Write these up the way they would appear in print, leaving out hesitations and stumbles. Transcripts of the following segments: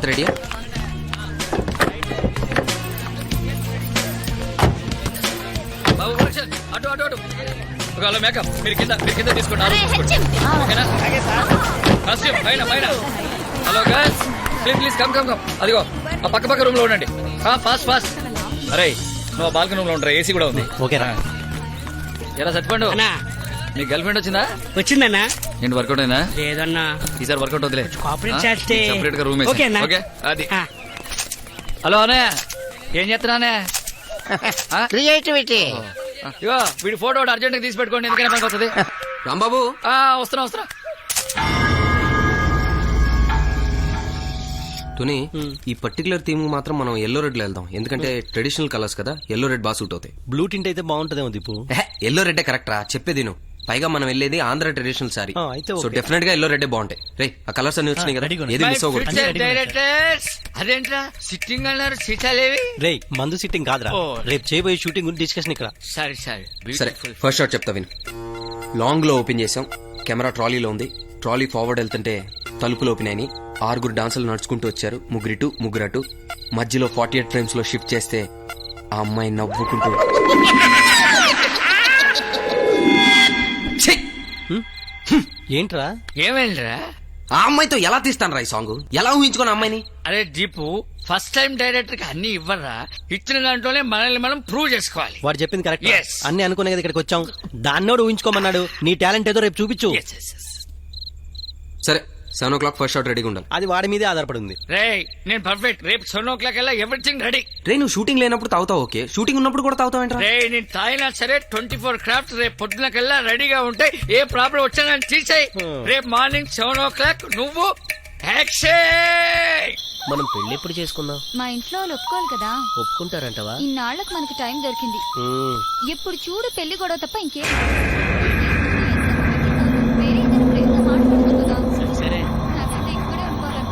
అంత రెడీ? అటు అటు అటు ఒకవేళ మేకప్ మీరు కింద తీసుకుంటారు. Hello girls, please come come come. అదిగో ఆ పక్క రూమ్ లో ఉండండి. Fast fast. అరే నువ్వు బాల్కనీ రూమ్ లో ఉంటారా? ఏసీ కూడా ఉంది. ఓకేనా? ఎలా సత్పండు నీ గర్ల్ ఫ్రెండ్ వచ్చిందా? వచ్చిందన్నా. ఏంటి వర్కౌట్ అయినా? లేదన్నా. ఈసారి వర్కౌట్ అవుతులే. సెపరేట్ గా రూమ్ ఓకే. అది హలో అనే ఏం చేస్తున్నా? క్రియేటివిటీ. ఇగో వీడి ఫోటో అర్జెంట్ గా తీసి పెట్టుకోండి, ఎందుకైనా పనికి వస్తుంది. రాంబాబు వస్తున్నా. తుని, ఈ పర్టికులర్ థీమ్ మాత్రం మనం ఎల్లో రెడ్ లో వెళ్దాం. ఎందుకంటే ట్రెడిషనల్ కలర్స్ కదా, ఎల్లో రెడ్ బాగా సూట్ అవుతాయి. బ్లూ టింట్ అయితే బాగుంటదేమో దీపు. ఎల్లో రెడ్ కరెక్ట్ రా, చెప్పేది నువ్వు. పైగా మనం వెళ్ళేది Andhra traditional sorry, so definite గా ఎల్లో రెడ్ బాగుంటాయి. రే ఆ కలర్స్ అన్ని వచ్చినాయి కదా, ఏది మిస్ అవ్వకూడదు. అదేంట్రా సిట్టింగ్ అన్నారు, సీటాలేవి? రే మందు సిట్టింగ్ కాదురా, రేపు చేయబోయే షూటింగ్ గురించి డిస్కషన్ ఇక్కడ. సరే ఫస్ట్ షాట్ చెప్తా విను. లాంగ్ లో ఓపెన్ చేసాం, కెమెరా ట్రాలీలో ఉంది. ట్రాలీ ఫార్వర్డ్ వెళ్తుంటే తలుపులు ఓపెన్ అయినాయి. 6 డాన్సులు నడుచుకుంటూ వచ్చారు, ముగ్గురు అటు. మధ్యలో 48 ఫ్రేమ్స్ లో షిఫ్ట్ చేస్తే ఆ అమ్మాయి నవ్వుకుంటూ ఏంట్రా ఏమైందిరా? ఆ అమ్మాయితో ఎలా తీస్తాను రా ఈ సాంగ్? ఎలా ఊహించుకోను అమ్మాయిని? అరే దీపు, ఫస్ట్ టైం డైరెక్టర్ కి అన్ని ఇవ్వరా, ఇచ్చిన దాంట్లోనే మనల్ని మనం ప్రూవ్ చేసుకోవాలి. వాడు చెప్పింది కరెక్ట్. Yes. అన్ని అనుకునే కదా ఇక్కడికి వచ్చాం. దాన్నోడు ఊహించుకోమన్నాడు. నీ టాలెంట్ ఏదో రేపు చూపించు. సరే 7 o'clock ఫస్ట్ షాట్ రెడీగా ఉండాలి. అది వాడి మీదే ఆధారపడి ఉంది. రే నేను పర్ఫెక్ట్. రేపు 7 o'clock ఎవ్రీథింగ్ రెడీ. రే నువ్వు షూటింగ్ లేనప్పుడు తాగుతావు ఓకే, షూటింగ్ ఉన్నప్పుడు కూడా తాగుతావు. రే నేను తాగినా సరే 24 క్రాఫ్ట్స్ రేపు పొద్దునకల్లా రెడీగా ఉంటాయి. ఏ ప్రాబ్లం వచ్చినా తీసేయి. రేపు మార్నింగ్ 7 o'clock నువ్వు యాక్షన్. మనం పెళ్లి ఎప్పుడు చేసుకుందాం? మా ఇంట్లో వాళ్ళు ఒప్పుకోవాలి కదా. ఒప్పుకుంటారంటవా? ఇన్నాళ్లకు మనకు టైం దొరికింది. ఎప్పుడు చూడు పెళ్లి గొడవ తప్ప ఇంకేం. వేరే ఏదైనా ప్రేమగా మాట్లాడొచ్చు కదా. సరే నాకైతే ఇక్కడే ఉండిపోదాం.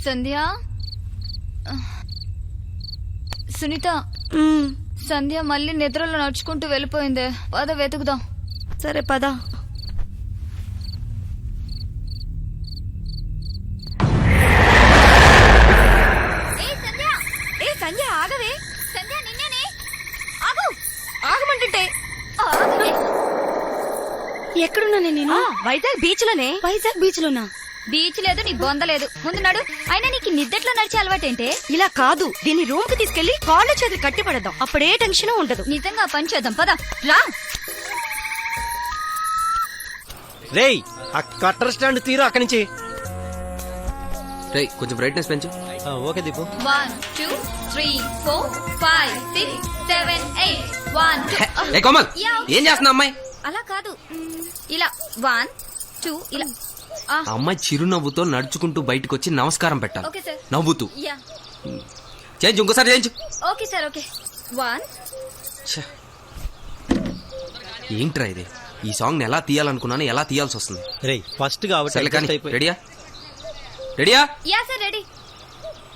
సంధ్య, సునీత, సంధ్య మళ్ళీ నిద్రలో నడుచుకుంటూ వెళ్ళిపోయిందే. పద వెతుకుదాం. సరే పద. ఏ సంధ్య ఆగవే. సంధ్య నిన్నేనే. ఆగు. ఆగమంటుంటే ఆగవే. ఎక్కడున్నానే నేను? వైజాగ్ బీచ్ లోనే. వైజాగ్ బీచ్ లోనా? బీచ్ లేదు, నీ బొంద లేదు. ముందు నడు. అయినా నీకు నిద్దట్లో నడిచే అలవాటేంటే? ఇలా కాదు, దీన్ని రూమ్ కి తీసుకెళ్లి కాళ్ళు చేతులు కట్టి పడదాం. అప్పుడే టెన్షన్ ఉండదు. నిజంగా పని చేద్దాం, పద రా. రేయ్ ఆ కట్టర్ స్టాండ్ తీరు అక్కడి నుంచి. రే కొంచెం బ్రైట్నెస్ పెంచు. ఓకే దీపు. 1 2 3 4 5 6 7 8 1 2. ఏ కోమల్, ఏం చేస్తున్నా అమ్మాయి? అలా కాదు, ఇలా 1 2 ఇలా. ఆ అమ్మాయి చిరునవ్వుతో నడుచుకుంటూ బయటకు వచ్చి నమస్కారం పెట్టాలి. Okay sir. నవ్వుతూ యా. చేయించు, ఇంకోసారి చేయించు. Okay sir. ఓకే 1. ఏంట్రా ఇది? ఈ సాంగ్ ఎలా తీయాలనుకున్నాను, ఎలా తీయాల్సి వస్తుంది. రేయ్ ఫస్ట్ కాబట్టి రెడీయా? రెడీయా? Yeah sir ready.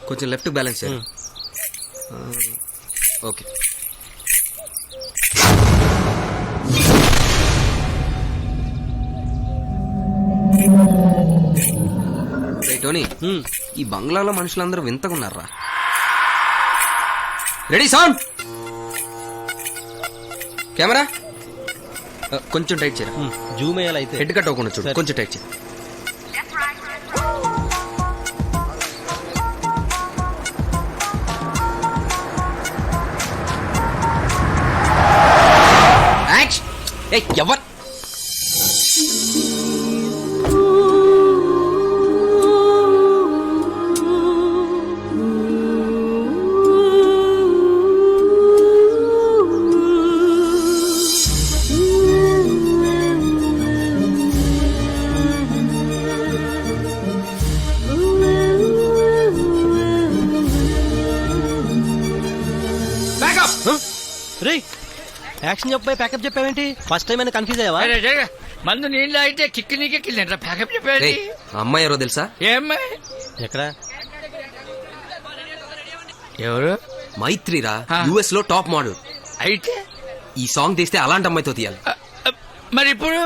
కొంచెం లెఫ్ట్ బ్యాలెన్స్ చేయాలి. ఓకే. టోనీ, ఈ బంగ్లాలో మనుషులందరూ వింతగా ఉన్నారా? Ready sound. కెమెరా కొంచెం టైట్ చేయరా. జూమ్ అయ్యాలైతే హెడ్ కట్ అవ్వకుండా చూడు, కొంచెం టైట్ చేయ. ఎవరు యాక్షన్ చెప్పి ప్యాకప్ చెప్పావేంటి? ఫస్ట్ టైం అయినా కన్ఫ్యూజ్ అయ్యావా? అరే, జరగ. మందు నీళ్ళు అయితే కిక్కి నీకెక్కిందంట ప్యాకప్ చెప్పేది. రేయ్, ఆ అమ్మాయి ఎవరో తెలుసా? ఏమ్మాయి? ఎక్కడ? ఎవరు? మైత్రిరా, ఆ. యుఎస్ లో టాప్ మోడల్. అయితే ఈ సాంగ్ తీస్తే అలాంటి అమ్మాయితో తీయాలి. మరి ఇప్పుడు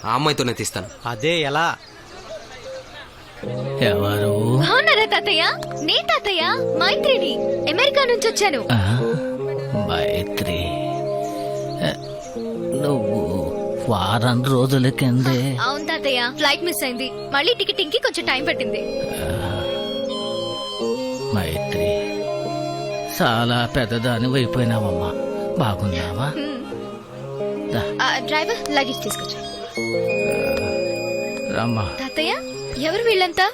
ఆ అమ్మాయితోనే తీస్తాను. అదే ఎలా? ఎవరు? బాగున్నారా తాతయ్య? నే తాతయ్య మైత్రిని, అమెరికా నుంచి వచ్చాను. మైత్రి, నువ్వు వారం రోజుల కిందే అవును తాతయ్య, ఫ్లైట్ మిస్ అయింది. మళ్ళీ టికెటింగ్ కి కొంచెం టైం పట్టింది. మైత్రి చాలా పెద్దదాని అయిపోయినావమ్మా. బాగున్నావా? డ్రైవర్ లగేజ్ తీసుకొచ్చా. రమ్మా. తాతయ్య ఎవరు వీళ్ళంతా?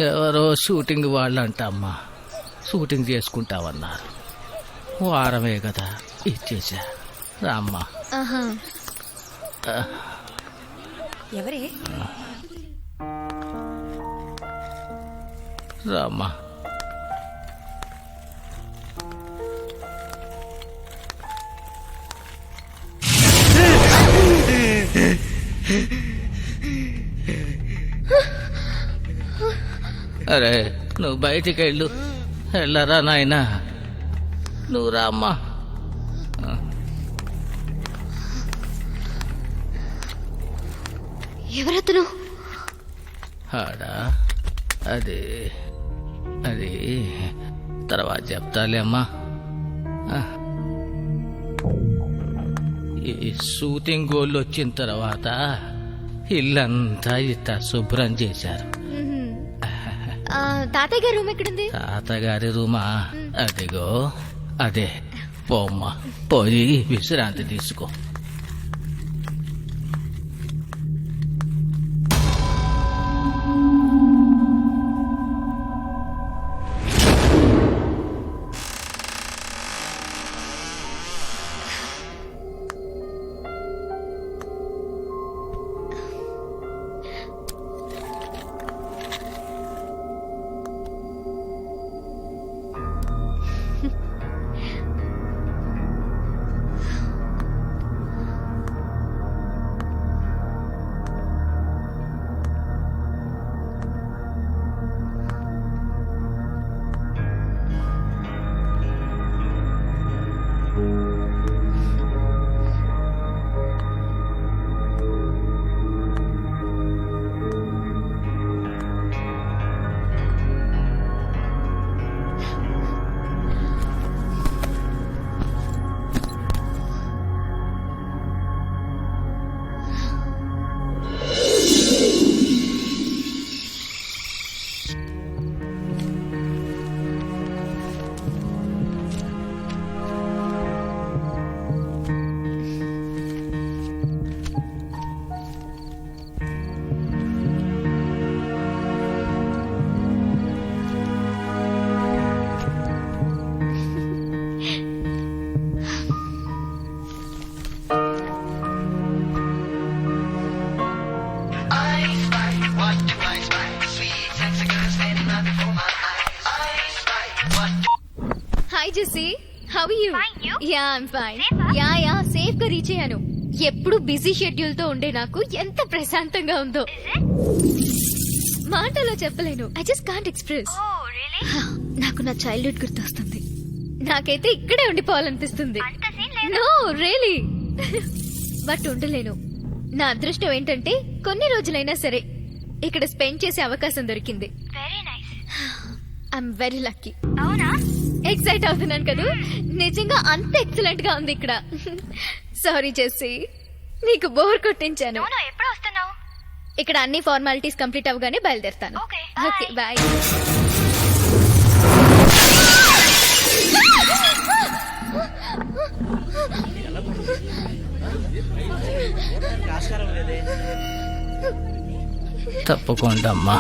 ఎవరో షూటింగ్ వాళ్ళంట అమ్మా. షూటింగ్ చేసుకుంటావన్నారు. వారమే కదా ఇచ్చేసా. రామ్మా. ఆహా. ఎవరే? రామ్మా. అరే, నువ్వు బయటికి వెళ్ళు. వెళ్ళరా నాయనా. నువ్వు రామ్మా. ఎవరతను? ఆడా, అది అది తర్వాత చెప్తాలే అమ్మా. ఈ షూటింగ్ గోళ్ళు వచ్చిన తర్వాత ఇల్లంతా ఇట్ట శుభ్రం చేశారు. తాతయ్య గారి రూమ్ ఎక్కడుంది? తాతగారి రూమా? అదిగో అదే. పోమ్మా, పోయి విశ్రాంతి తీసుకో. Hi Jessie, how are you? Yeah, I am fine. Yeah safe గా రీచ్ అయ్యాను. ఎప్పుడు బిజీ షెడ్యూల్ తో ఉండే నాకు ఎంత ప్రశాంతంగా ఉందో మాటలో చెప్పలేను. I just can't express. నాకు నా చైల్డ్హుడ్ గుర్తొస్తుంది. నాకైతే ఇక్కడే ఉండిపోవాలనిపిస్తుంది. నో రియలీ, బట్ ఉండలేను. నా అదృష్టం ఏంటంటే కొన్ని రోజులైనా సరే ఇక్కడ స్పెండ్ చేసే అవకాశం దొరికింది. I'm very lucky. అవునా? ఎక్సైట్ అవుతున్నాను కదా. నిజంగా అంత ఎక్సలెంట్ గా ఉంది ఇక్కడ. సారీ జెస్సీ, నీకు బోర్ కొట్టించాను. ఎప్పుడు వస్తున్నావు? ఇక్కడ అన్ని ఫార్మాలిటీస్ కంప్లీట్ అవగానే బయలుదేరుతాను. Okay bye. తప్పకుండా అమ్మా.